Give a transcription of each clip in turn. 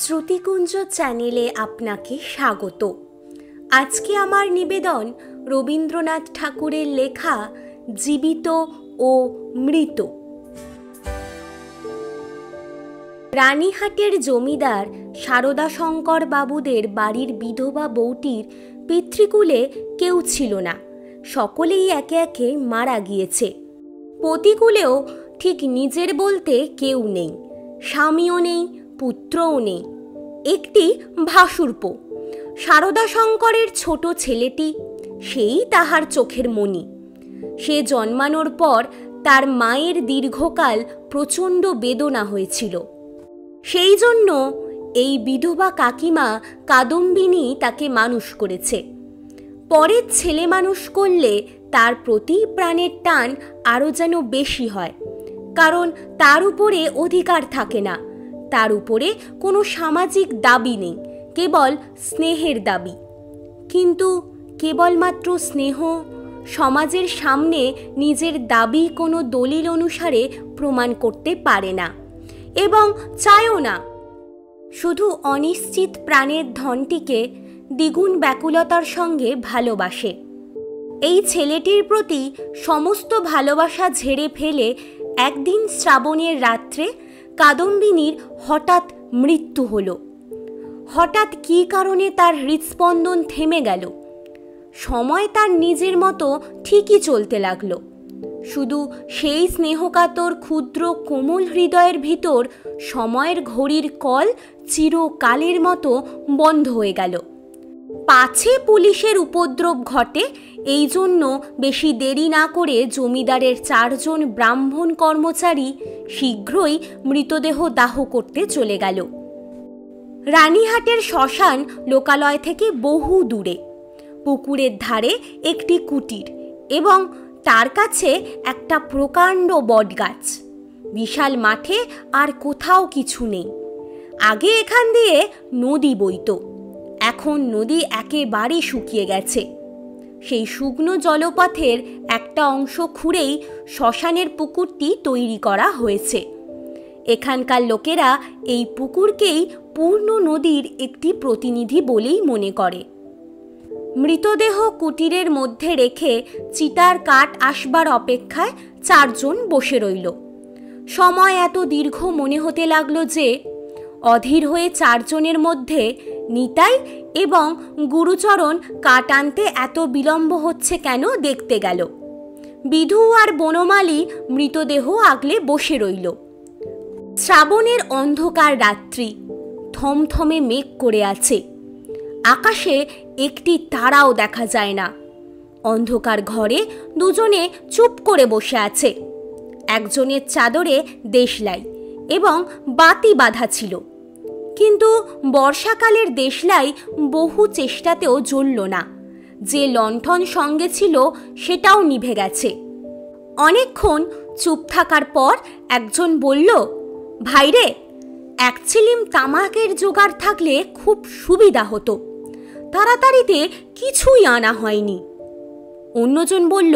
শ্রুতিকুঞ্জ চ্যানেলে আপনাকে স্বাগত। আজকে আমার নিবেদন রবীন্দ্রনাথ ঠাকুরের লেখা জীবিত ও মৃত। রানীহাটের জমিদার সারদাশঙ্কর বাবুদের বাড়ির বিধবা বউটির পিতৃকুলে কেউ ছিল না, সকলেই একে একে মারা গিয়েছে। পতিকুলেও ঠিক নিজের বলতে কেউ নেই, স্বামীও নেই, পুত্রও নেই, একটি ভাশুরপো। সারদাশঙ্করের ছোট ছেলেটি, সেই তাহার চোখের মণি। সে জন্মানোর পর তার মায়ের দীর্ঘকাল প্রচণ্ড বেদনা হয়েছিল। সেই জন্য এই বিধবা কাকিমা কাদম্বিনী তাকে মানুষ করেছে। পরের ছেলে মানুষ করলে তার প্রতি প্রাণের টান আরও যেন বেশি হয়, কারণ তার উপরে অধিকার থাকে না, তার উপরে কোনো সামাজিক দাবি নেই, কেবল স্নেহের দাবি। কিন্তু কেবলমাত্র স্নেহ সমাজের সামনে নিজের দাবি কোনো দলিল অনুসারে প্রমাণ করতে পারে না এবং চায়ও না। শুধু অনিশ্চিত প্রাণের ধনটিকে দ্বিগুণ ব্যাকুলতার সঙ্গে ভালোবাসে। এই ছেলেটির প্রতি সমস্ত ভালোবাসা ঝেড়ে ফেলে একদিন শ্রাবণের রাত্রে কাদম্বিনীর হঠাৎ মৃত্যু হলো। হঠাৎ কী কারণে তার হৃৎস্পন্দন থেমে গেল। সময় তার নিজের মতো ঠিকই চলতে লাগলো, শুধু সেই স্নেহকাতর ক্ষুদ্র কোমল হৃদয়ের ভিতর সময়ের ঘড়ির কল চিরকালের মতো বন্ধ হয়ে গেল। পাছে পুলিশের উপদ্রব ঘটে, এই জন্য বেশি দেরি না করে জমিদারের 4 জন ব্রাহ্মণ কর্মচারী শীঘ্রই মৃতদেহ দাহ করতে চলে গেল। রানীহাটের শ্মশান লোকালয় থেকে বহু দূরে, পুকুরের ধারে একটি কুটির এবং তার কাছে একটা প্রকাণ্ড বটগাছ। বিশাল মাঠে আর কোথাও কিছু নেই। আগে এখান দিয়ে নদী বইত, এখন নদী একেবারে শুকিয়ে গেছে। সেই শুকনো জলপথের একটা অংশ খুঁড়েই শ্মশানের পুকুরটি তৈরি করা হয়েছে। এখানকার লোকেরা এই পুকুরকেই পূর্ণ নদীর একটি প্রতিনিধি বলেই মনে করে। মৃতদেহ কুটিরের মধ্যে রেখে চিতার কাঠ আসবার অপেক্ষায় 4 জন বসে রইল। সময় এত দীর্ঘ মনে হতে লাগলো যে অধীর হয়ে 4 জনের মধ্যে নিতাই এবং গুরুচরণ কাঠ আনতে এত বিলম্ব হচ্ছে কেন দেখতে গেল। বিধু আর বনমালী মৃতদেহ আগলে বসে রইল। শ্রাবণের অন্ধকার রাত্রি, থমথমে মেঘ করে আছে, আকাশে একটি তারাও দেখা যায় না। অন্ধকার ঘরে দুজনে চুপ করে বসে আছে। একজনের চাদরে দেশলাই এবং বাতি বাঁধা ছিল, কিন্তু বর্ষাকালের দেশলাই বহু চেষ্টাতেও জ্বলল না। যে লণ্ঠন সঙ্গে ছিল সেটাও নিভে গেছে। অনেকক্ষণ চুপ থাকার পর একজন বলল, ভাইরে, 1 চিলিম তামাকের জোগাড় থাকলে খুব সুবিধা হতো, তাড়াতাড়িতে কিছুই আনা হয়নি। অন্যজন বলল,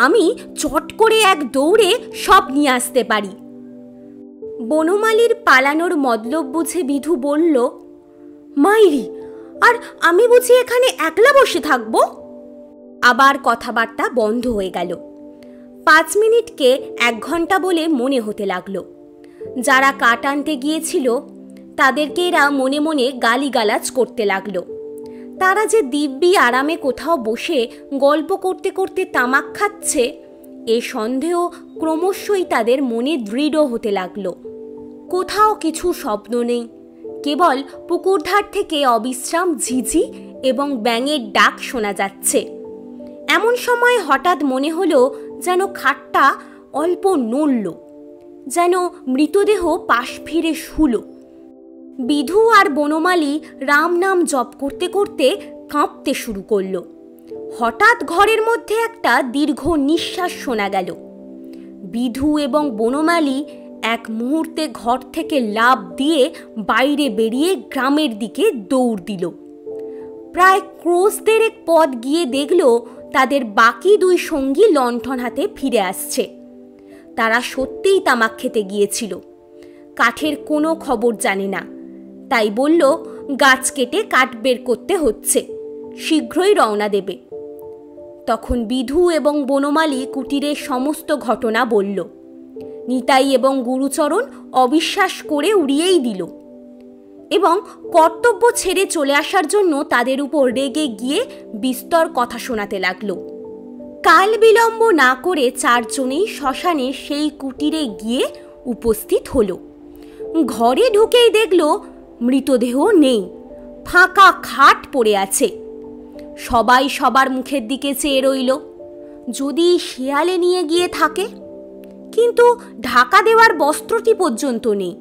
আমি চট করে এক দৌড়ে সব নিয়ে আসতে পারি। বনমালীর পালানোর মতলব বুঝে বিধু বলল, মাইরি, আর আমি বুঝি এখানে একলা বসে থাকব? আবার কথাবার্তা বন্ধ হয়ে গেল। 5 মিনিটকে 1 ঘন্টা বলে মনে হতে লাগলো। যারা কাঠ আনতে গিয়েছিল তাদেরকে এরা মনে মনে গালিগালাজ করতে লাগলো। তারা যে দিব্যি আরামে কোথাও বসে গল্প করতে করতে তামাক খাচ্ছে, এ সন্দেহ ক্রমশই তাদের মনে দৃঢ় হতে লাগলো। কোথাও কিছু শব্দ নেই, কেবল পুকুরধার থেকে অবিশ্রাম ঝিঝি এবং ব্যাঙের ডাক শোনা যাচ্ছে। এমন সময় হঠাৎ মনে হলো যেন খাটটা অল্প নড়ল, যেন মৃতদেহ পাশ ফিরে শুলো। বিধু আর বনমালী রাম নাম জপ করতে করতে কাঁপতে শুরু করল। হঠাৎ ঘরের মধ্যে একটা দীর্ঘ নিঃশ্বাস শোনা গেল। বিধু এবং বনমালী এক মুহূর্তে ঘর থেকে লাফ দিয়ে বাইরে বেরিয়ে গ্রামের দিকে দৌড় দিল। প্রায় ক্রোশ 1.5 পথ গিয়ে দেখল তাদের বাকি 2 সঙ্গী লণ্ঠন হাতে ফিরে আসছে। তারা সত্যিই তামাক খেতে গিয়েছিল। কাঠের কোনো খবর জানে না, তাই বলল গাছ কেটে কাঠ বের করতে হচ্ছে, শীঘ্রই রওনা দেবে। তখন বিধু এবং বনমালী কুটিরের সমস্ত ঘটনা বলল। নিতাই এবং গুরুচরণ অবিশ্বাস করে উড়িয়েই দিল এবং কর্তব্য ছেড়ে চলে আসার জন্য তাদের উপর রেগে গিয়ে বিস্তর কথা শোনাতে লাগলো। কাল বিলম্ব না করে চারজনেই শ্মশানে সেই কুটিরে গিয়ে উপস্থিত হলো। ঘরে ঢুকেই দেখল মৃতদেহ নেই, ফাঁকা খাট পড়ে আছে। সবাই সবার মুখের দিকে চেয়ে রইল, যদি শিয়ালে নিয়ে গিয়ে থাকে। কিন্তু ঢাকা দেওয়ার বস্ত্রটি পর্যন্ত নেই।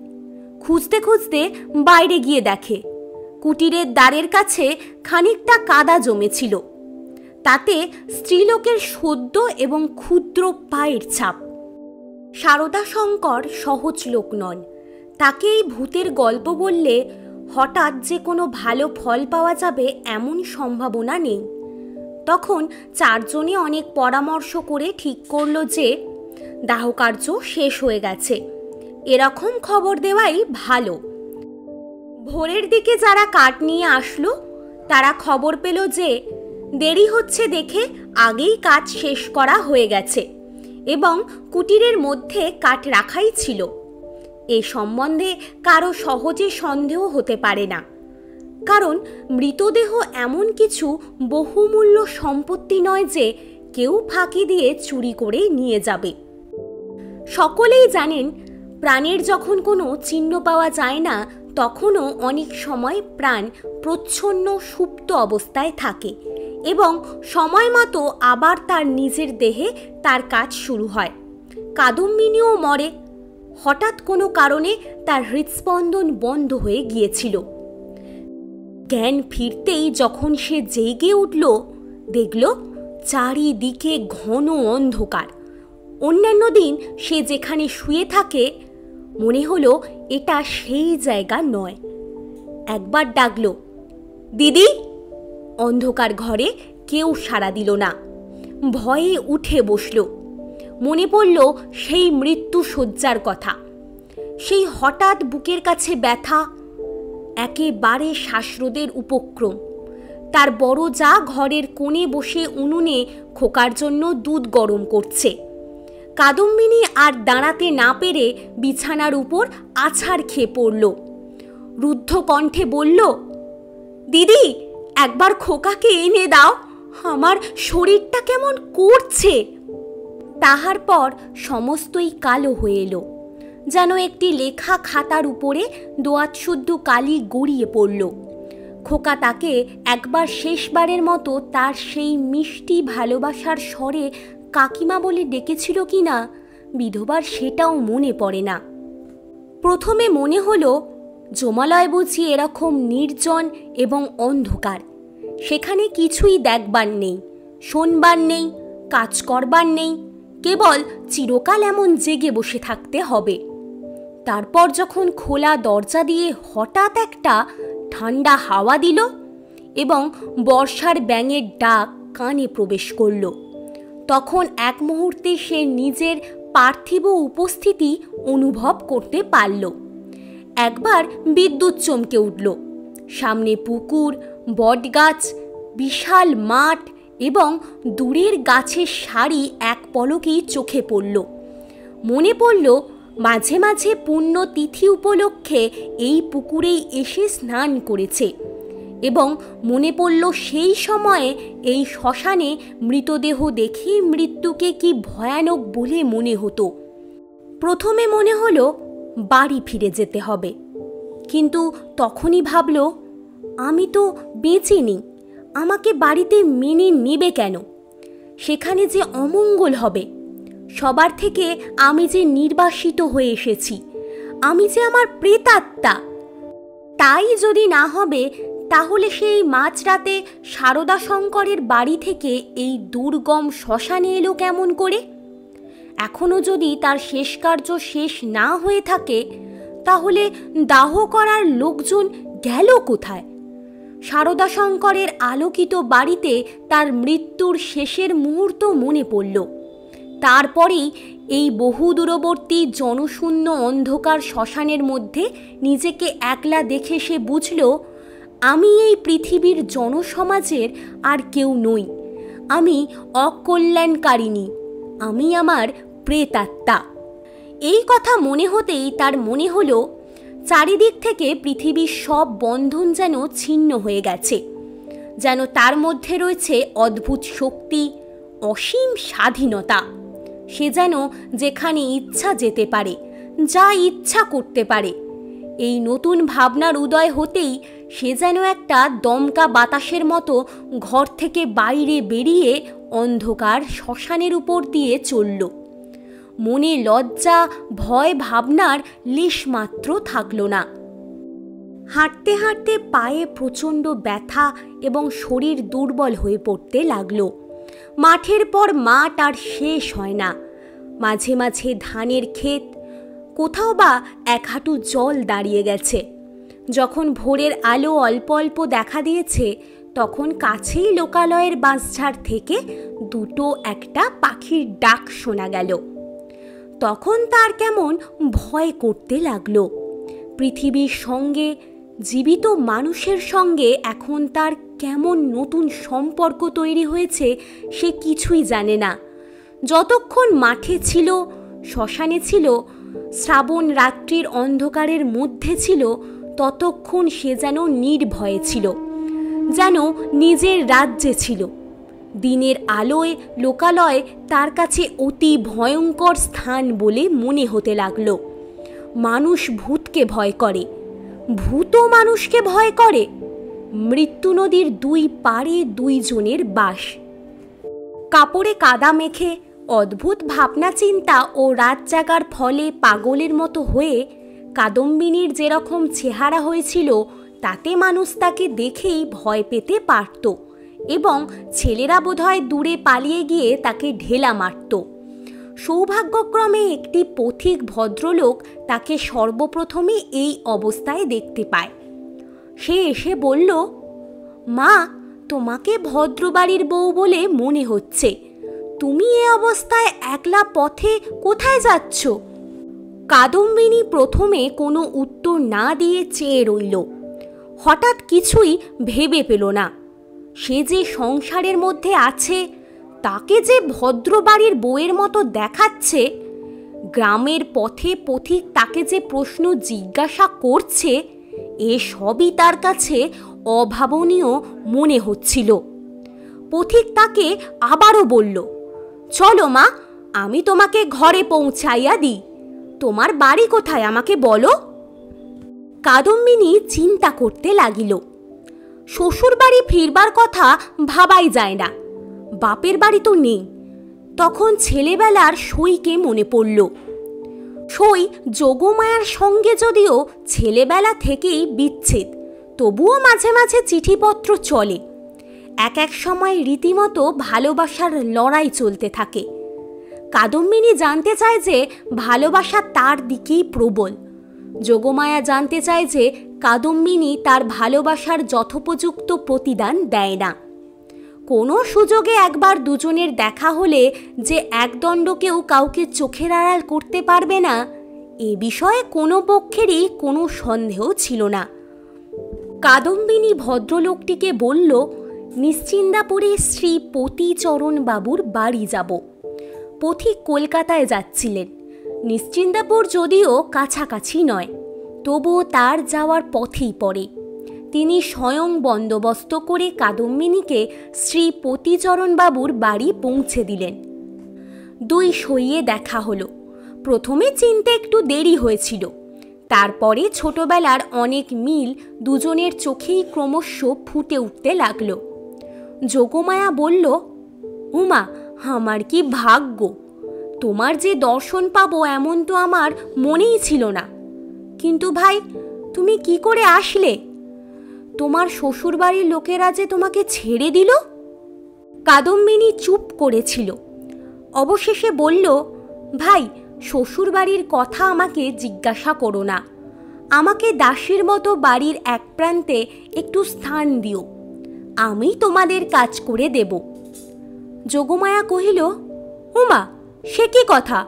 খুঁজতে খুঁজতে বাইরে গিয়ে দেখে কুটিরের দ্বারের কাছে খানিকটা কাদা জমেছিল, তাতে স্ত্রীলোকের সদ্য এবং ক্ষুদ্র পায়ের ছাপ। সারদা শঙ্কর সহজ লোক নন, তাকে এই ভূতের গল্প বললে হঠাৎ যে কোনো ভালো ফল পাওয়া যাবে এমন সম্ভাবনা নেই। তখন চারজনে অনেক পরামর্শ করে ঠিক করল যে দাহকার্য শেষ হয়ে গেছে, এরকম খবর দেওয়াই ভালো। ভোরের দিকে যারা কাঠ নিয়ে আসলো তারা খবর পেল যে দেরি হচ্ছে দেখে আগেই কাজ শেষ করা হয়ে গেছে এবং কুটিরের মধ্যে কাঠ রাখাই ছিল। এ সম্বন্ধে কারো সহজে সন্দেহ হতে পারে না, কারণ মৃতদেহ এমন কিছু বহুমূল্য সম্পত্তি নয় যে কেউ ফাঁকি দিয়ে চুরি করে নিয়ে যাবে। সকলেই জানেন প্রাণের যখন কোনো চিহ্ন পাওয়া যায় না তখনও অনেক সময় প্রাণ প্রচ্ছন্ন সুপ্ত অবস্থায় থাকে এবং সময় মতো আবার তার নিজের দেহে তার কাজ শুরু হয়। কাদম্বিনীও মরে। হঠাৎ কোনো কারণে তার হৃৎস্পন্দন বন্ধ হয়ে গিয়েছিল। জ্ঞান ফিরতেই যখন সে জেগে উঠল দেখল চারিদিকে ঘন অন্ধকার। অন্যান্য দিন সে যেখানে শুয়ে থাকে মনে হলো এটা সেই জায়গা নয়। একবার ডাকল, দিদি। অন্ধকার ঘরে কেউ সাড়া দিল না। ভয়ে উঠে বসল। মনে পড়ল সেই মৃত্যু শয্যার কথা, সেই হঠাৎ বুকের কাছে ব্যথা, একেবারে শ্বাসরোধের উপক্রম। তার বড় যা ঘরের কোণে বসে উনুনে খোকার জন্য দুধ গরম করছে। কাদম্বিনী আর দাঁড়াতে না পেরে বিছানার উপর আছাড় খেয়ে পড়ল। রুদ্ধ কণ্ঠে বলল, দিদি একবার খোকাকে এনে দাও, আমার শরীরটা কেমন করছে। তাহার পর সমস্তই কালো হয়ে এলো, যেন একটি লেখা খাতার উপরে দোয়াত শুদ্ধ কালি গড়িয়ে পড়ল। খোকা তাকে একবার শেষবারের মতো তার সেই মিষ্টি ভালোবাসার স্বরে কাকিমা বলে ডেকেছিল কিনা বিধবার সেটাও মনে পড়ে না। প্রথমে মনে হলো জমালয় বুঝি এরকম নির্জন এবং অন্ধকার, সেখানে কিছুই দেখবার নেই, শোনবার নেই, কাজ করবার নেই, কেবল চিরকাল এমন জেগে বসে থাকতে হবে। তারপর যখন খোলা দরজা দিয়ে হঠাৎ একটা ঠান্ডা হাওয়া দিল এবং বর্ষার ব্যাঙের ডাক কানে প্রবেশ করল, তখন এক মুহূর্তে সে নিজের পার্থিব উপস্থিতি অনুভব করতে পারল। একবার বিদ্যুৎ চমকে উঠল। সামনে পুকুর, বটগাছ, বিশাল মাঠ এবং দূরের গাছের সারি এক পলকেই চোখে পড়ল। মনে পড়ল মাঝে মাঝে পুণ্যতিথি উপলক্ষে এই পুকুরেই এসে স্নান করেছে এবং মনে পড়ল সেই সময়ে এই শ্মশানে মৃতদেহ দেখে মৃত্যুকে কি ভয়ানক বলে মনে হতো। প্রথমে মনে হলো বাড়ি ফিরে যেতে হবে, কিন্তু তখনই ভাবল আমি তো বেঁচে নেই, আমাকে বাড়িতে মেনে নেবে কেন? সেখানে যে অমঙ্গল হবে। সবার থেকে আমি যে নির্বাসিত হয়ে এসেছি, আমি যে আমার প্রেতাত্মা। তাই যদি না হবে তাহলে সেই মাঝরাতে সারদা শঙ্করের বাড়ি থেকে এই দুর্গম শ্মশানে এলো কেমন করে? এখনো যদি তার শেষ কার্য শেষ না হয়ে থাকে তাহলে দাহ করার লোকজন গেল কোথায়? সারদা শঙ্করের আলোকিত বাড়িতে তার মৃত্যুর শেষের মুহূর্ত মনে পড়ল। তারপরেই এই বহু দূরবর্তী জনশূন্য অন্ধকার শ্মশানের মধ্যে নিজেকে একলা দেখে সে বুঝল, আমি এই পৃথিবীর জনসমাজের আর কেউ নই। আমি অকল্যাণকারিণী, আমি আমার প্রেতাত্মা। এই কথা মনে হতেই তার মনে হলো চারিদিক থেকে পৃথিবীর সব বন্ধন যেন ছিন্ন হয়ে গেছে, যেন তার মধ্যে রয়েছে অদ্ভুত শক্তি, অসীম স্বাধীনতা। সে যেন যেখানে ইচ্ছা যেতে পারে, যা ইচ্ছা করতে পারে। এই নতুন ভাবনার উদয় হতেই সে যেন একটা দমকা বাতাসের মতো ঘর থেকে বাইরে বেরিয়ে অন্ধকার শ্মশানের উপর দিয়ে চলল। মনে লজ্জা, ভয় ভাবনার লেশমাত্র থাকল না। হাঁটতে হাঁটতে পায়ে প্রচণ্ড ব্যথা এবং শরীর দুর্বল হয়ে পড়তে লাগল। মাঠের পর মাঠ আর শেষ হয় না। মাঝে মাঝে ধানের ক্ষেত, কোথাও বা এক হাঁটু জল দাঁড়িয়ে গেছে। যখন ভোরের আলো অল্প অল্প দেখা দিয়েছে, তখন কাছেই লোকালয়ের বাঁশঝাড় থেকে দুটো একটা পাখির ডাক শোনা গেল। তখন তার কেমন ভয় করতে লাগলো। পৃথিবীর সঙ্গে, জীবিত মানুষের সঙ্গে এখন তার কেমন নতুন সম্পর্ক তৈরি হয়েছে সে কিছুই জানে না। যতক্ষণ মাঠে ছিল, শ্মশানে ছিল, শ্রাবণ রাত্রির অন্ধকারের মধ্যে ছিল, ততক্ষণ সে যেন নির্ভয়ে ছিল, যেন নিজের রাজ্যে ছিল। দিনের আলোয় লোকালয় তার কাছে অতি ভয়ঙ্কর স্থান বলে মনে হতে লাগলো। মানুষ ভূতকে ভয় করে, ভূতও মানুষকে ভয় করে। মৃত্যু নদীর দুই পাড়ে দুইজনের বাস। কাপড়ে কাদা মেখে অদ্ভুত ভাবনা চিন্তা ও রাত জাগার ফলে পাগলের মতো হয়ে কাদম্বিনীর যেরকম চেহারা হয়েছিল, তাতে মানুষ তাকে দেখেই ভয় পেতে পারত এবং ছেলেরা বোধহয় দূরে পালিয়ে গিয়ে তাকে ঢেলা মারত। সৌভাগ্যক্রমে একটি পথিক ভদ্রলোক তাকে সর্বপ্রথমে এই অবস্থায় দেখতে পায়। সে এসে বলল, মা, তোমাকে ভদ্রবাড়ির বউ বলে মনে হচ্ছে। তুমি এ অবস্থায় একলা পথে কোথায় যাচ্ছ? কাদম্বিনী প্রথমে কোনো উত্তর না দিয়ে চেয়ে রইল। হঠাৎ কিছুই ভেবে পেল না। সে যে সংসারের মধ্যে আছে, তাকে যে ভদ্রবাড়ির বউয়ের মতো দেখাচ্ছে, গ্রামের পথে পথিক তাকে যে প্রশ্ন জিজ্ঞাসা করছে, এ সবই তার কাছে অভাবনীয় মনে হচ্ছিল। পথিক তাকে আবারও বলল, চলো মা, আমি তোমাকে ঘরে পৌঁছাইয়া দিই। তোমার বাড়ি কোথায় আমাকে বলো। কাদম্বিনী চিন্তা করতে লাগিল। শ্বশুর বাড়ি ফিরবার কথা ভাবাই যায় না, বাপের বাড়ি তো নেই। তখন ছেলেবেলার সইকে মনে পড়ল। সই যোগমায়ার সঙ্গে যদিও ছেলেবেলা থেকেই বিচ্ছেদ, তবুও মাঝে মাঝে চিঠিপত্র চলে। এক এক সময় রীতিমতো ভালোবাসার লড়াই চলতে থাকে। কাদম্বিনী জানতে চায় যে ভালোবাসা তার দিকেই প্রবল। যোগমায়া জানতে চায় যে কাদম্বিনী তার ভালোবাসার যথোপযুক্ত প্রতিদান দেয় না। কোনো সুযোগে একবার দুজনের দেখা হলে যে একদণ্ডকেও কাউকে চোখের আড়াল করতে পারবে না, এ বিষয়ে কোনো পক্ষেরই কোনো সন্দেহ ছিল না। কাদম্বিনী ভদ্রলোকটিকে বলল, নিশ্চিন্দাপুরে শ্রী পতিচরণ বাবুর বাড়ি যাব। পথিক কলকাতায় যাচ্ছিলেন। নিশ্চিন্দাপুর যদিও কাছাকাছি নয়, তবুও তার যাওয়ার পথেই পড়ে। তিনি স্বয়ং বন্দোবস্ত করে কাদম্বিনীকে শ্রী পতিচরণ বাবুর বাড়ি পৌঁছে দিলেন। দুই সইয়ে দেখা হলো। প্রথমে চিনতে একটু দেরি হয়েছিল, তারপরে ছোটবেলার অনেক মিল দুজনের চোখেই ক্রমশ ফুটে উঠতে লাগলো। যোগমায়া বলল, উমা, আমার কি ভাগ্য! তোমার যে দর্শন পাবো এমন তো আমার মনেই ছিল না। কিন্তু ভাই, তুমি কি করে আসলে? তোমার শ্বশুরবাড়ির লোকেরা যে তোমাকে ছেড়ে দিল। কাদম্বিনী চুপ করেছিল। অবশেষে বলল, ভাই, শ্বশুরবাড়ির কথা আমাকে জিজ্ঞাসা করো না। আমাকে দাসীর মতো বাড়ির এক প্রান্তে একটু স্থান দিও, আমি তোমাদের কাজ করে দেব। যোগমায়া কহিল, উমা, সে কি কথা?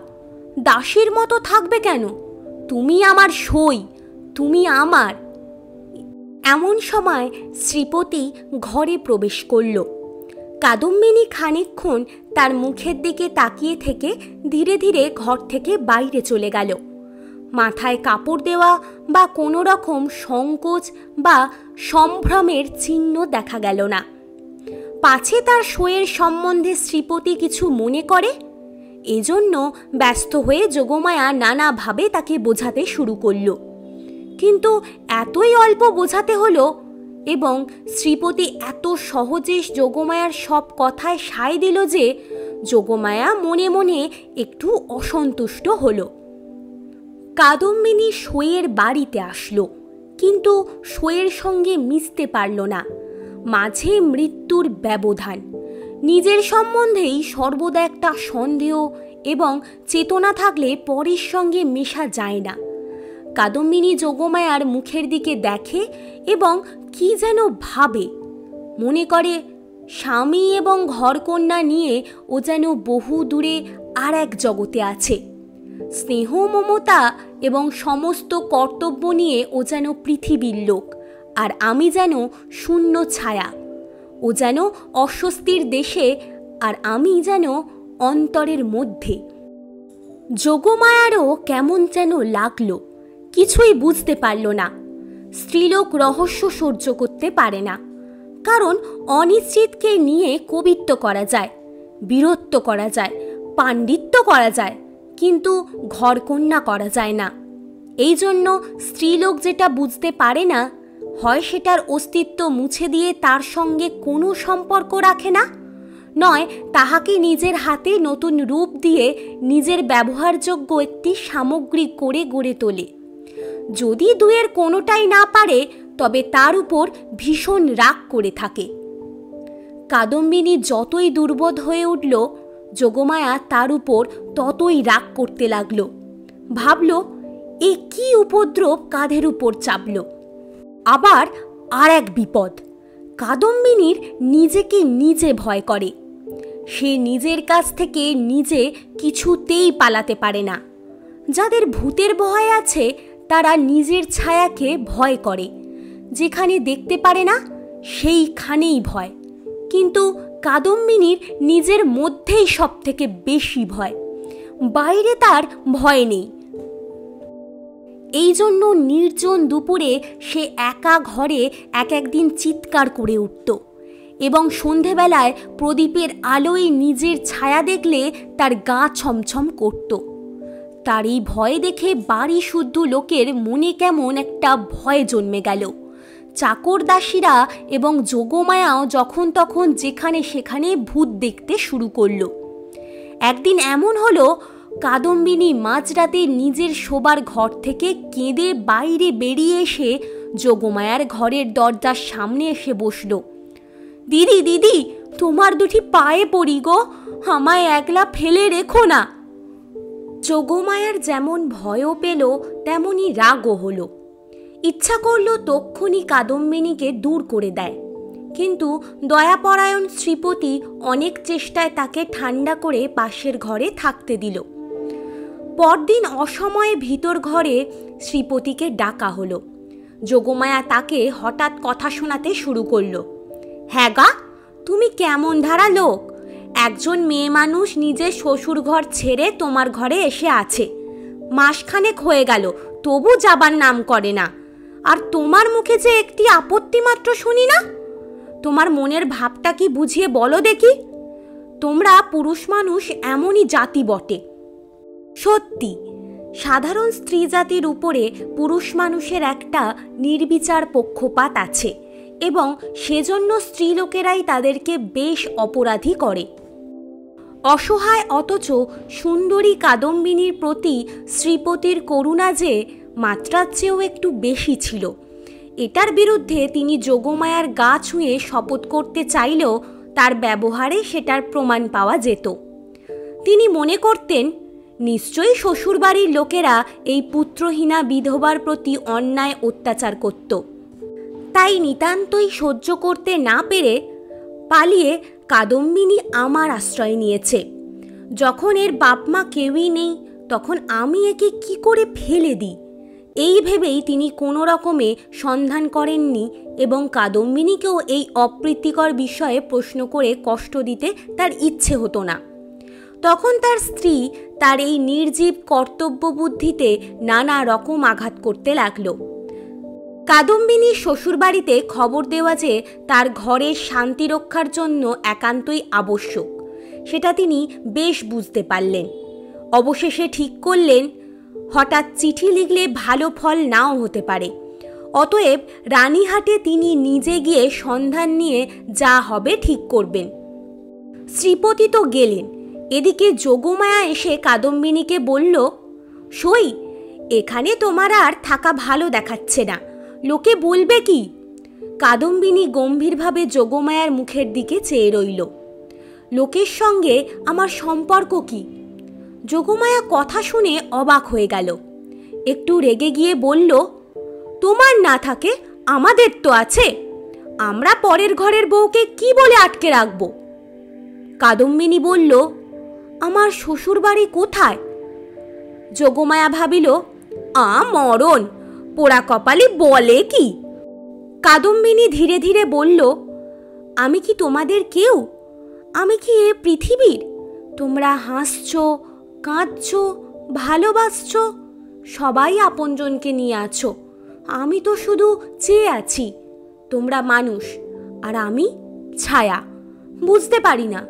দাসীর মতো থাকবে কেন? তুমি আমার সই, তুমি আমার। এমন সময় শ্রীপতি ঘরে প্রবেশ করল। কাদম্বিনী খানিকক্ষণ তার মুখের দিকে তাকিয়ে থেকে ধীরে ধীরে ঘর থেকে বাইরে চলে গেল। মাথায় কাপড় দেওয়া বা কোনো রকম সংকোচ বা সম্ভ্রমের চিহ্ন দেখা গেল না। পাছে তার সইয়ের সম্বন্ধে শ্রীপতি কিছু মনে করে, এজন্য ব্যস্ত হয়ে যোগমায়া নানাভাবে তাকে বোঝাতে শুরু করল। কিন্তু এতই অল্প বোঝাতে হলো এবং শ্রীপতি এত সহজে যোগমায়ার সব কথায় সায় দিল যে যোগমায়া মনে মনে একটু অসন্তুষ্ট হলো। কাদম্বিনী সইয়ের বাড়িতে আসলো, কিন্তু সইয়ের সঙ্গে মিশতে পারল না। মাঝে মৃত্যুর ব্যবধান। নিজের সম্বন্ধেই সর্বদা একটা সন্দেহ এবং চেতনা থাকলে পরের সঙ্গে মেশা যায় না। কাদম্বিনী যোগমায়ার মুখের দিকে দেখে এবং কি যেন ভাবে। মনে করে স্বামী এবং ঘরকন্যা নিয়ে ও যেন বহু দূরে আর এক জগতে আছে। স্নেহ মমতা এবং সমস্ত কর্তব্য নিয়ে ও যেন পৃথিবীর লোক, আর আমি যেন শূন্য ছায়া। ও যেন অস্বস্তির দেশে, আর আমি যেন অন্তরের মধ্যে। যোগমায়ারও কেমন যেন লাগলো, কিছুই বুঝতে পারল না। স্ত্রীলোক রহস্য সহ্য করতে পারে না, কারণ অনিশ্চিতকে নিয়ে কবিত্ব করা যায়, বীরত্ব করা যায়, পাণ্ডিত্য করা যায়, কিন্তু ঘরকন্যা করা যায় না। এই জন্য স্ত্রীলোক যেটা বুঝতে পারে না, হয় সেটার অস্তিত্ব মুছে দিয়ে তার সঙ্গে কোনো সম্পর্ক রাখে না, নয় তাহাকে নিজের হাতে নতুন রূপ দিয়ে নিজের ব্যবহারযোগ্য একটি সামগ্রী করে গড়ে তোলে। যদি দুয়ের কোনোটাই না পারে, তবে তার উপর ভীষণ রাগ করে থাকে। কাদম্বিনী যতই দুর্বোধ হয়ে উঠল, যোগমায়া তার উপর ততই রাগ করতে লাগলো। ভাবল, এ কি উপদ্রব কাঁধের উপর চাপল। আবার আর এক বিপদ। কাদম্বিনীর নিজেকে নিজে ভয় করে। সে নিজের কাছ থেকে নিজে কিছুতেই পালাতে পারে না। যাদের ভূতের ভয় আছে তারা নিজের ছায়াকে ভয় করে। যেখানে দেখতে পারে না সেইখানেই ভয়। কিন্তু কাদম্বিনীর নিজের মধ্যেই সব থেকে বেশি ভয়, বাইরে তার ভয় নেই। এই জন্য নির্জন দুপুরে সে একা ঘরে একদিন চিৎকার করে উঠত এবং সন্ধেবেলায় প্রদীপের আলোয় নিজের ছায়া দেখলে তার গা ছমছম করত। তার এই ভয় দেখে বাড়ি শুদ্ধ লোকের মনে কেমন একটা ভয় জন্মে গেল। চাকর দাসীরা এবং যোগমায়াও যখন তখন যেখানে সেখানে ভূত দেখতে শুরু করল। একদিন এমন হলো, কাদম্বিনী মাঝরাতে নিজের শোবার ঘর থেকে কেঁদে বাইরে বেরিয়ে এসে যোগমায়ার ঘরের দরজার সামনে এসে বসল। দিদি দিদি, তোমার দুটি পায়ে পড়ি গো, আমায় একলা ফেলে রেখো না। যোগমায়ার যেমন ভয়ও পেল তেমনই রাগও হলো। ইচ্ছা করল তক্ষুনি কাদম্বিনীকে দূর করে দেয়, কিন্তু দয়াপরায়ণ শ্রীপতি অনেক চেষ্টায় তাকে ঠান্ডা করে পাশের ঘরে থাকতে দিল। পরদিন অসময়ে ভিতর ঘরে শ্রীপতিকে ডাকা হলো। যোগমায়া তাকে হঠাৎ কথা শোনাতে শুরু করলো। হ্যাঁ গা, তুমি কেমন ধারা লোক! একজন মেয়ে মানুষ নিজের শ্বশুর ঘর ছেড়ে তোমার ঘরে এসে আছে, মাসখানেক হয়ে গেল, তবু যাবার নাম করে না। আর তোমার মুখে যে একটি আপত্তি মাত্র শুনি না। তোমার মনের ভাবটা কি বুঝিয়ে বলো দেখি। তোমরা পুরুষ মানুষ এমনই জাতি বটে। সত্যি, সাধারণ স্ত্রী জাতির উপরে পুরুষ মানুষের একটা নির্বিচার পক্ষপাত আছে এবং সেজন্য স্ত্রীলোকেরাই তাদেরকে বেশ অপরাধী করে। অসহায় অথচ সুন্দরী কাদম্বিনীর প্রতি শ্রীপতির করুণা যে মাত্রার চেয়েও একটু বেশি ছিল। এটার বিরুদ্ধে তিনি যোগমায়ার গা ছুঁয়ে শপথ করতে চাইলেও তার ব্যবহারে সেটার প্রমাণ পাওয়া যেত। তিনি মনে করতেন, নিশ্চয়ই শ্বশুরবাড়ির লোকেরা এই পুত্রহীনা বিধবার প্রতি অন্যায় অত্যাচার করত। তাই নিতান্তই সহ্য করতে না পেরে পালিয়ে কাদম্বিনী আমার আশ্রয় নিয়েছে। যখন এর বাপ মা কেউই নেই, তখন আমি একে কি করে ফেলে দিই, এই ভেবেই তিনি কোনো রকমে সন্ধান করেননি এবং কাদম্বিনীকেও এই অপ্রীতিকর বিষয়ে প্রশ্ন করে কষ্ট দিতে তার ইচ্ছে হতো না। তখন তার স্ত্রী তার এই নির্জীব কর্তব্য বুদ্ধিতে নানা রকম আঘাত করতে লাগলো। কাদম্বিনীর শ্বশুরবাড়িতে খবর দেওয়া যে তার ঘরের শান্তি রক্ষার জন্য একান্তই আবশ্যক, সেটা তিনি বেশ বুঝতে পারলেন। অবশেষে ঠিক করলেন হঠাৎ চিঠি লিখলে ভালো ফল নাও হতে পারে, অতএব রানীহাটে তিনি নিজে গিয়ে সন্ধান নিয়ে যা হবে ঠিক করবেন। শ্রীপতি তো গেলেন, এদিকে যোগমায়া এসে কাদম্বিনীকে বলল, সই, এখানে তোমার আর থাকা ভালো দেখাচ্ছে না, লোকে বলবে কি? কাদম্বিনী গম্ভীরভাবে যোগমায়ার মুখের দিকে চেয়ে রইল। লোকের সঙ্গে আমার সম্পর্ক কি? যোগমায়া কথা শুনে অবাক হয়ে গেল। একটু রেগে গিয়ে বলল, তোমার না থাকে আমাদের তো আছে, আমরা পরের ঘরের বউকে কি বলে আটকে রাখব? কাদম্বিনী বলল, আমার শ্বশুরবাড়ি কোথায়? যোগমায়া ভাবিল, মরণ, পোড়া কপালি বলে কি? কাদম্বিনী ধীরে ধীরে বলল, আমি কি তোমাদের কেউ? আমি কি এ পৃথিবীর? তোমরা হাসছ, কাঁদছ, ভালোবাসছ, সবাই আপনজনকে নিয়ে আছো, আমি তো শুধু চেয়ে আছি। তোমরা মানুষ আর আমি ছায়া। বুঝতে পারি না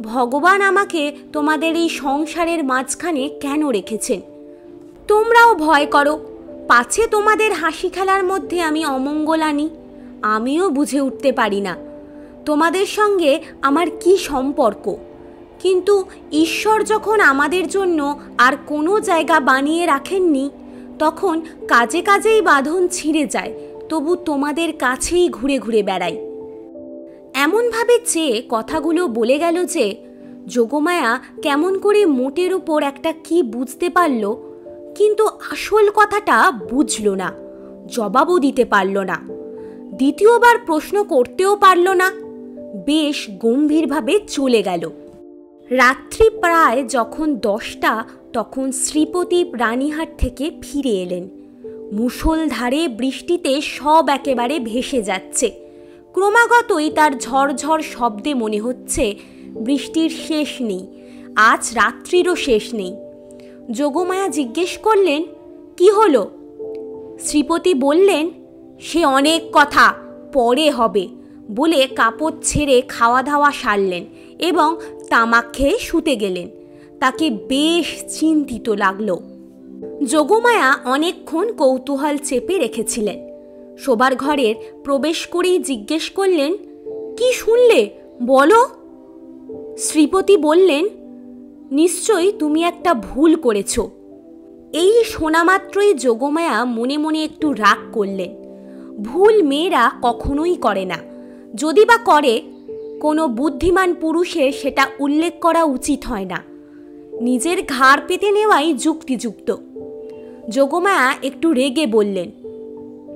ভগবান আমাকে তোমাদের এই সংসারের মাঝখানে কেন রেখেছেন। তোমরাও ভয় করো পাছে তোমাদের হাসি খেলার মধ্যে আমি অমঙ্গল আনি। আমিও বুঝে উঠতে পারি না তোমাদের সঙ্গে আমার কি সম্পর্ক, কিন্তু ঈশ্বর যখন আমাদের জন্য আর কোনো জায়গা বানিয়ে রাখেননি, তখন কাজে কাজেই বাঁধন ছিঁড়ে যায়, তবু তোমাদের কাছেই ঘুরে ঘুরে বেড়াই। এমনভাবে চেয়ে কথাগুলো বলে গেল যে যোগমায়া কেমন করে মোটের ওপর একটা কি বুঝতে পারল, কিন্তু আসল কথাটা বুঝল না, জবাবও দিতে পারল না, দ্বিতীয়বার প্রশ্ন করতেও পারল না। বেশ গম্ভীরভাবে চলে গেল। রাত্রি প্রায় যখন 10টা, তখন শ্রীপতি রানীহাট থেকে ফিরে এলেন। মুষলধারে বৃষ্টিতে সব একেবারে ভেসে যাচ্ছে। ক্রমাগতই তার ঝরঝর শব্দে মনে হচ্ছে বৃষ্টির শেষ নেই, আজ রাত্রিরও শেষ নেই। যোগমায়া জিজ্ঞেস করলেন, কি হলো? শ্রীপতি বললেন, সে অনেক কথা, পরে হবে বলে কাপড় ছেড়ে খাওয়া দাওয়া সারলেন এবং তামাক খেয়ে শুতে গেলেন। তাকে বেশ চিন্তিত লাগলো। যোগমায়া অনেকক্ষণ কৌতূহল চেপে রেখেছিলেন। শোবার ঘরের প্রবেশ করেই জিজ্ঞেস করলেন, কি শুনলে বলো? শ্রীপতি বললেন, নিশ্চয়ই তুমি একটা ভুল করেছ। এই শোনা মাত্রই যোগমায়া মনে মনে একটু রাগ করলেন। ভুল মেয়েরা কখনোই করে না, যদি বা করে কোনো বুদ্ধিমান পুরুষের সেটা উল্লেখ করা উচিত হয় না। নিজের ঘাড় পেতে নেওয়াই যুক্তিযুক্ত। যোগমায়া একটু রেগে বললেন,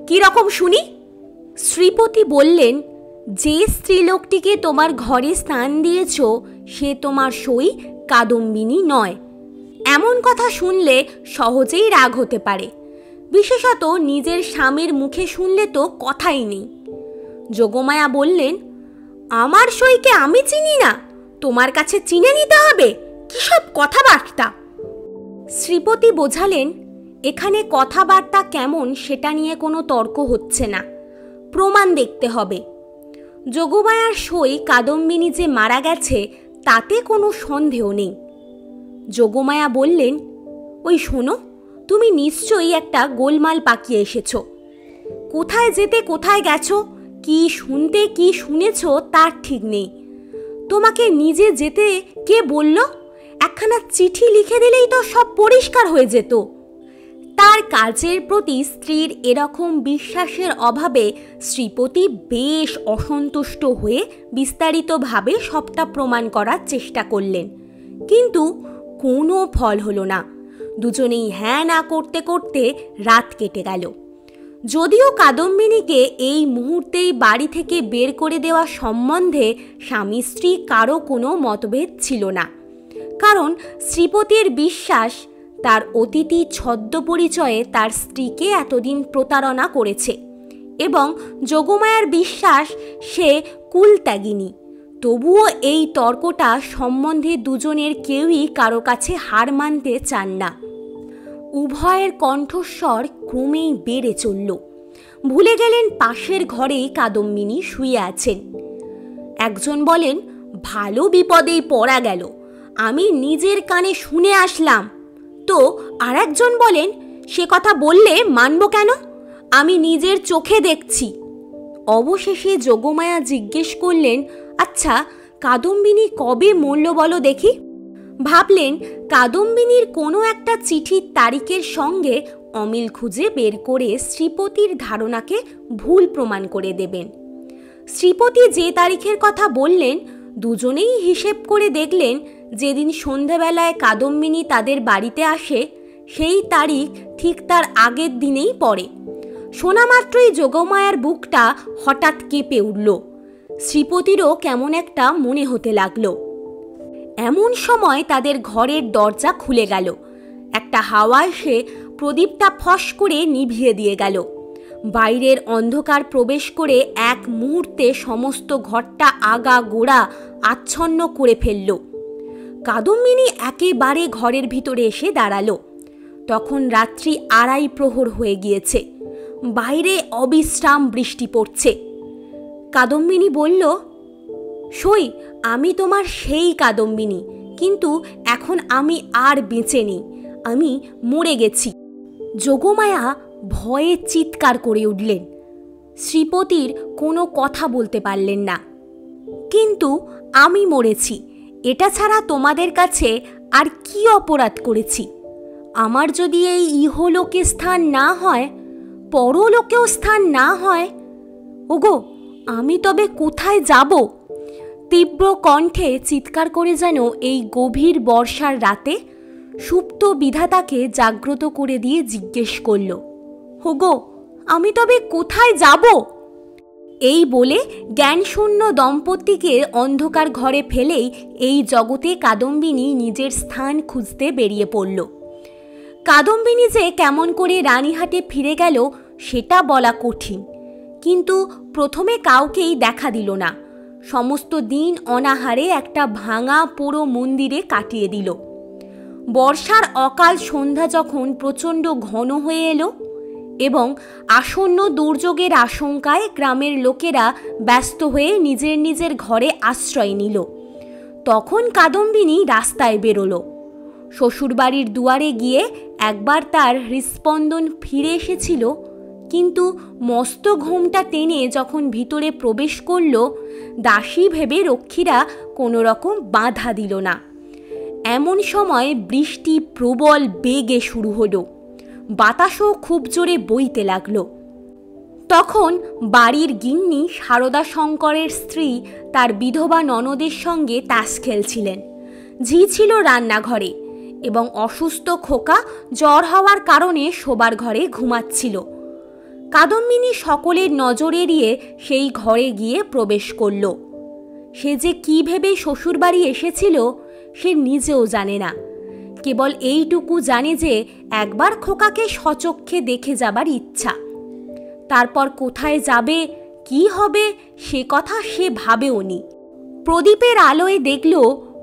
কি রকম শুনি? শ্রীপতি বললেন, যে স্ত্রীলোকটিকে তোমার ঘরে স্নান দিয়েছ সে তোমার সই কাদম্বিনী নয়। এমন কথা শুনলে সহজেই রাগ হতে পারে, বিশেষত নিজের স্বামীর মুখে শুনলে তো কথাই নেই। যোগমায়া বললেন, আমার সইকে আমি চিনি না, তোমার কাছে চিনে নিতে হবে? কি সব কথাবার্তা! শ্রীপতি বোঝালেন, এখানে কথাবার্তা কেমন সেটা নিয়ে কোনো তর্ক হচ্ছে না, প্রমাণ দেখতে হবে। যোগমায়ার সই কাদম্বিনী যে মারা গেছে তাতে কোনো সন্দেহ নেই। যোগমায়া বললেন, ওই শোনো, তুমি নিশ্চয়ই একটা গোলমাল পাকিয়ে এসেছো। কোথায় যেতে কোথায় গেছো, কি শুনতে কি শুনেছ তার ঠিক নেই। তোমাকে নিজে যেতে কে বলল? একখানা চিঠি লিখে দিলেই তো সব পরিষ্কার হয়ে যেত। তার কাজের প্রতি স্ত্রীর এরকম বিশ্বাসের অভাবে শ্রীপতি বেশ অসন্তুষ্ট হয়ে বিস্তারিতভাবে সবটা প্রমাণ করার চেষ্টা করলেন, কিন্তু কোনো ফল হলো না। দুজনেই হ্যাঁ না করতে করতে রাত কেটে গেল। যদিও কাদম্বিনীকে এই মুহূর্তেই বাড়ি থেকে বের করে দেওয়া সম্বন্ধে স্বামী স্ত্রী কারো কোনো মতভেদ ছিল না, কারণ শ্রীপতির বিশ্বাস তার অতিথি ছদ্মপরিচয়ে তার স্ত্রীকে এতদিন প্রতারণা করেছে এবং যোগমায়ার বিশ্বাস সে কুলত্যাগিনী। তবুও এই তর্কটা সম্বন্ধে দুজনের কেউই কারো কাছে হার মানতে চান না। উভয়ের কণ্ঠস্বর ক্রমেই বেড়ে চলল। ভুলে গেলেন পাশের ঘরেই কাদম্বিনী শুয়ে আছেন। একজন বলেন, ভালো বিপদেই পড়া গেল, আমি নিজের কানে শুনে আসলাম। তো আর একজন বলেন, সে কথা বললে মানব কেন, আমি নিজের চোখে দেখছি। অবশেষে যোগমায়া জিজ্ঞেস করলেন, আচ্ছা কাদম্বিনী কবে মরল বলো দেখি। ভাবলেন কাদম্বিনীর কোনো একটা চিঠির তারিখের সঙ্গে অমিল খুঁজে বের করে শ্রীপতির ধারণাকে ভুল প্রমাণ করে দেবেন। শ্রীপতি যে তারিখের কথা বললেন, দুজনেই হিসেব করে দেখলেন যেদিন সন্ধেবেলায় কাদম্বিনী তাদের বাড়িতে আসে সেই তারিখ ঠিক তার আগের দিনেই পড়ে। শোনা মাত্রই যোগমায়ার বুকটা হঠাৎ কেঁপে উঠল। শ্রীপতিরও কেমন একটা মনে হতে লাগলো। এমন সময় তাদের ঘরের দরজা খুলে গেল। একটা হাওয়া এসে প্রদীপটা ফস করে নিভিয়ে দিয়ে গেল। বাইরের অন্ধকার প্রবেশ করে এক মুহূর্তে সমস্ত ঘরটা আগা গোড়া আচ্ছন্ন করে ফেলল। কাদম্বিনী একেবারে ঘরের ভিতরে এসে দাঁড়ালো। তখন রাত্রি 2:30 প্রহর হয়ে গিয়েছে। বাইরে অবিশ্রাম বৃষ্টি পড়ছে। কাদম্বিনী বলল, সই আমি তোমার সেই কাদম্বিনী, কিন্তু এখন আমি আর বেঁচে নেই, আমি মরে গেছি। যোগমায়া ভয়ে চিৎকার করে উঠলেন। শ্রীপতির কোনো কথা বলতে পারলেন না। কিন্তু আমি মরেছি, এটা ছাড়া তোমাদের কাছে আর কি অপরাধ করেছি? আমার যদি এই ইহলোকে স্থান না হয়, পরলোকেও স্থান না হয়, ওগো আমি তবে কোথায় যাব? তীব্র কণ্ঠে চিৎকার করে যেন এই গভীর বর্ষার রাতে সুপ্ত বিধাতাকে জাগ্রত করে দিয়ে জিজ্ঞেস করল, ওগো আমি তবে কোথায় যাব? এই বলে জ্ঞানশূন্য দম্পতিকে অন্ধকার ঘরে ফেলেই এই জগতে কাদম্বিনী নিজের স্থান খুঁজতে বেরিয়ে পড়ল। কাদম্বিনী যে কেমন করে রানীহাটে ফিরে গেল সেটা বলা কঠিন, কিন্তু প্রথমে কাউকেই দেখা দিল না। সমস্ত দিন অনাহারে একটা ভাঙা পোড়ো মন্দিরে কাটিয়ে দিল। বর্ষার অকাল সন্ধ্যা যখন প্রচণ্ড ঘন হয়ে এলো এবং আসন্ন দুর্যোগের আশঙ্কায় গ্রামের লোকেরা ব্যস্ত হয়ে নিজের নিজের ঘরে আশ্রয় নিল, তখন কাদম্বিনী রাস্তায় বেরোলো। শ্বশুরবাড়ির দুয়ারে গিয়ে একবার তার হৃৎস্পন্দন ফিরে এসেছিল, কিন্তু মস্ত ঘোমটা টেনে যখন ভিতরে প্রবেশ করল, দাসী ভেবে রক্ষীরা কোনো রকম বাধা দিল না। এমন সময় বৃষ্টি প্রবল বেগে শুরু হলো, বাতাসও খুব জোরে বইতে লাগলো। তখন বাড়ির গিন্নি সারদা শঙ্করের স্ত্রী তার বিধবা ননদের সঙ্গে তাস খেলছিলেন। ঝি ছিল রান্নাঘরে এবং অসুস্থ খোকা জ্বর হওয়ার কারণে শোবার ঘরে ঘুমাচ্ছিল। কাদম্বিনী সকলের নজর এড়িয়ে সেই ঘরে গিয়ে প্রবেশ করল। সে যে কী ভেবে শ্বশুরবাড়ি এসেছিল সে নিজেও জানে না, কেবল এইটুকু জানে যে একবার খোকাকে সচক্ষে দেখে যাবার ইচ্ছা। তারপর কোথায় যাবে, কি হবে সে কথা সে ভাবেওনি। প্রদীপের আলোয় দেখল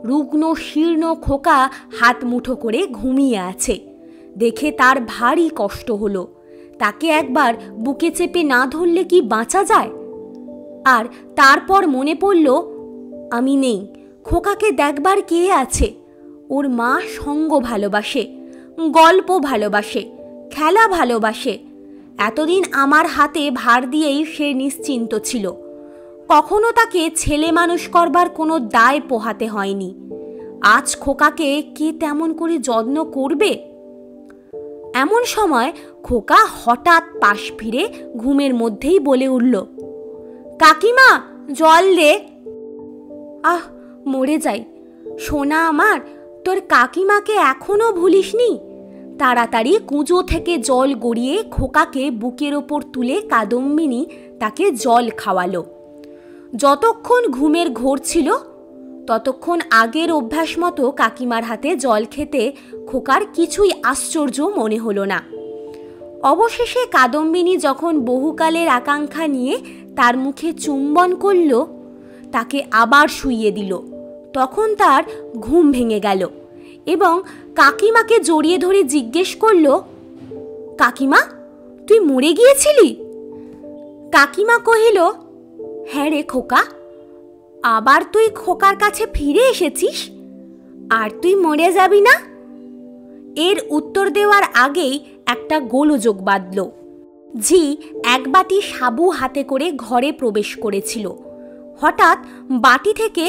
রুগ্ন শীর্ণ খোকা হাত মুঠো করে ঘুমিয়ে আছে। দেখে তার ভারী কষ্ট হলো। তাকে একবার বুকে চেপে না ধরলে কি বাঁচা যায়? আর তারপর মনে পড়ল, আমি নেই, খোকাকে দেখবার কে আছে? ওর মা সঙ্গ ভালোবাসে, গল্প ভালোবাসে, খেলা ভালোবাসে। এতদিন আমার হাতে ভার দিয়েই সে নিশ্চিন্ত ছিল। কখনো তাকে ছেলে মানুষ করবার কোনো দায় পোহাতে হয়নি। আজ খোকাকে কে তেমন করে যত্ন করবে? এমন সময় খোকা হঠাৎ পাশ ফিরে ঘুমের মধ্যেই বলে উঠল, কাকিমা জল দে। আহ, মরে যাই, সোনা আমার, তোর কাকিমাকে এখনো ভুলিসনি? তাড়াতাড়ি কুঁজো থেকে জল গড়িয়ে খোকাকে বুকের ওপর তুলে কাদম্বিনী তাকে জল খাওয়ালো। যতক্ষণ ঘুমের ঘোর ছিল ততক্ষণ আগের অভ্যাস মতো কাকিমার হাতে জল খেতে খোকার কিছুই আশ্চর্য মনে হলো না। অবশেষে কাদম্বিনী যখন বহুকালের আকাঙ্ক্ষা নিয়ে তার মুখে চুম্বন করল, তাকে আবার শুইয়ে দিল, তখন তার ঘুম ভেঙে গেল এবং কাকিমাকে জড়িয়ে ধরে জিজ্ঞেস করল, কাকিমা, তুই মরে গিয়েছিলি? কাকিমা কহিল, হ্যাঁ রে খোকা, আবার তুই খোকার কাছে ফিরে এসেছিস, আর তুই মরে যাবি না? এর উত্তর দেওয়ার আগেই একটা গোলযোগ বাঁধল। ঝি এক বাটি সাবু হাতে করে ঘরে প্রবেশ করেছিল। হঠাৎ বাটি থেকে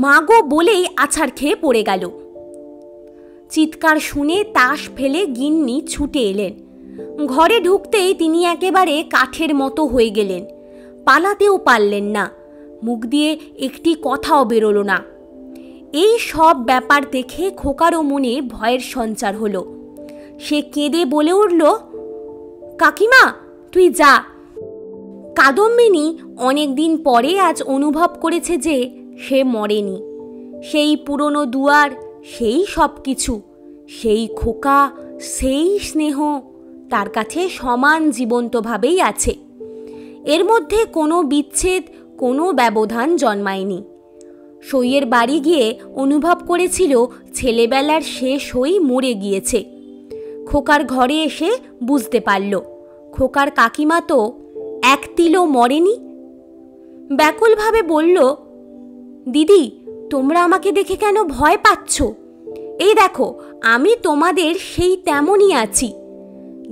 মাগো বলেই আছাড় খেয়ে পড়ে গেল। চিৎকার শুনে তাস ফেলে গিন্নি ছুটে এলেন। ঘরে ঢুকতেই তিনি একেবারে কাঠের মতো হয়ে গেলেন, পালাতেও পারলেন না, মুখ দিয়ে একটি কথাও বেরোলো না। এই সব ব্যাপার দেখে খোকারও মনে ভয়ের সঞ্চার হলো। সে কেঁদে বলে উঠল, কাকিমা, তুই যা। কাদম্বিনী অনেক দিন পরে আজ অনুভব করেছে যে সে মরেনি। সেই পুরনো দুয়ার, সেই সব কিছু, সেই খোকা, সেই স্নেহ তার কাছে সমান জীবন্তভাবেই আছে। এর মধ্যে কোনো বিচ্ছেদ, কোনো ব্যবধান জন্মায়নি। সইয়ের বাড়ি গিয়ে অনুভব করেছিল ছেলেবেলার সে সই মরে গিয়েছে। খোকার ঘরে এসে বুঝতে পারল খোকার কাকিমা তো এক তিলও মরেনি। ব্যাকুলভাবে বলল, দিদি, তোমরা আমাকে দেখে কেন ভয় পাচ্ছ? এই দেখো, আমি তোমাদের সেই তেমনই আছি।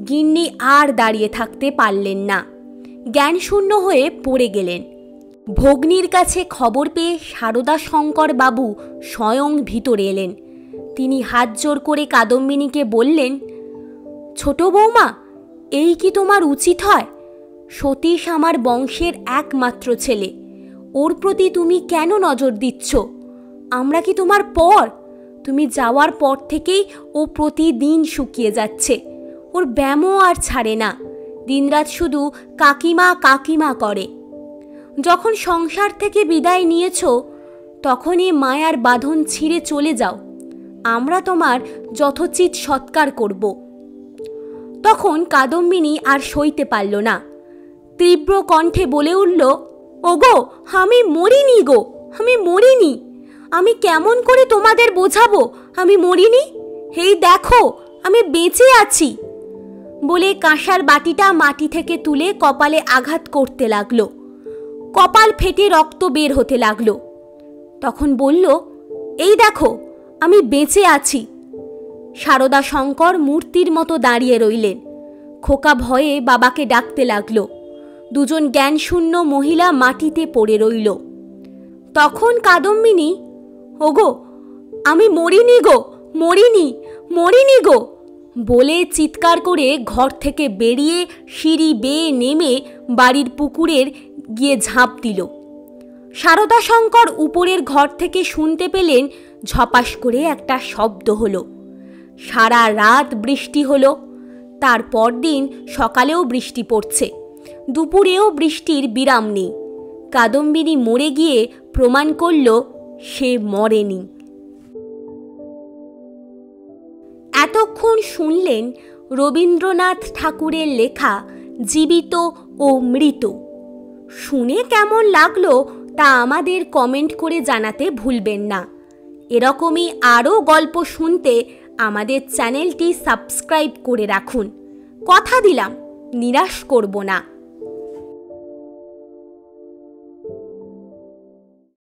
গিন্নি আর দাঁড়িয়ে থাকতে পারলেন না, জ্ঞানশূন্য হয়ে পড়ে গেলেন। ভগ্নীর কাছে খবর পেয়ে সারদা শঙ্কর বাবু স্বয়ং ভিতরে এলেন। তিনি হাত জোর করে কাদম্বিনীকে বললেন, ছোট বৌমা, এই কি তোমার উচিত হয়? সতীশ আমার বংশের একমাত্র ছেলে, ওর প্রতি তুমি কেন নজর দিচ্ছ? আমরা কি তোমার পর? তুমি যাওয়ার পর থেকেই ও প্রতিদিন শুকিয়ে যাচ্ছে, ওর ব্যামও আর ছাড়ে না, দিনরাত শুধু কাকিমা কাকিমা করে। যখন সংসার থেকে বিদায় নিয়েছ, তখনই মায়ার বাঁধন ছিঁড়ে চলে যাও, আমরা তোমার যথোচিত সৎকার করব। তখন কাদম্বিনী আর সইতে পারল না, তীব্র কণ্ঠে বলে উঠল, ওগো, আমি মরিনি গো, আমি মরিনি। আমি কেমন করে তোমাদের বোঝাবো আমি মরিনি? এই দেখো, আমি বেঁচে আছি। বলে কাঁসার বাটিটা মাটি থেকে তুলে কপালে আঘাত করতে লাগলো। কপাল ফেটে রক্ত বের হতে লাগলো। তখন বলল, এই দেখো, আমি বেঁচে আছি। সারদা শঙ্কর মূর্তির মতো দাঁড়িয়ে রইলেন। খোকা ভয়ে বাবাকে ডাকতে লাগলো। দুজন জ্ঞানশূন্য মহিলা মাটিতে পড়ে রইল। তখন কাদম্বিনী, ওগো, আমি মরিনি গো, মরিনি, মরিনি গো বলে চিৎকার করে ঘর থেকে বেরিয়ে সিঁড়ি বেয়ে নেমে বাড়ির পুকুরের গিয়ে ঝাঁপ দিল। সারদা শঙ্কর উপরের ঘর থেকে শুনতে পেলেন ঝপাস করে একটা শব্দ হলো। সারা রাত বৃষ্টি হলো। তারপর দিন সকালেও বৃষ্টি পড়ছে, দুপুরেও বৃষ্টির বিরাম নেই। কাদম্বিনী মরে গিয়ে প্রমাণ করল সে মরেনি। এতক্ষণ শুনলেন রবীন্দ্রনাথ ঠাকুরের লেখা জীবিত ও মৃত। শুনে কেমন লাগলো তা আমাদের কমেন্ট করে জানাতে ভুলবেন না। এরকমই আরও গল্প শুনতে আমাদের চ্যানেলটি সাবস্ক্রাইব করে রাখুন। কথা দিলাম, নিরাশ করব না।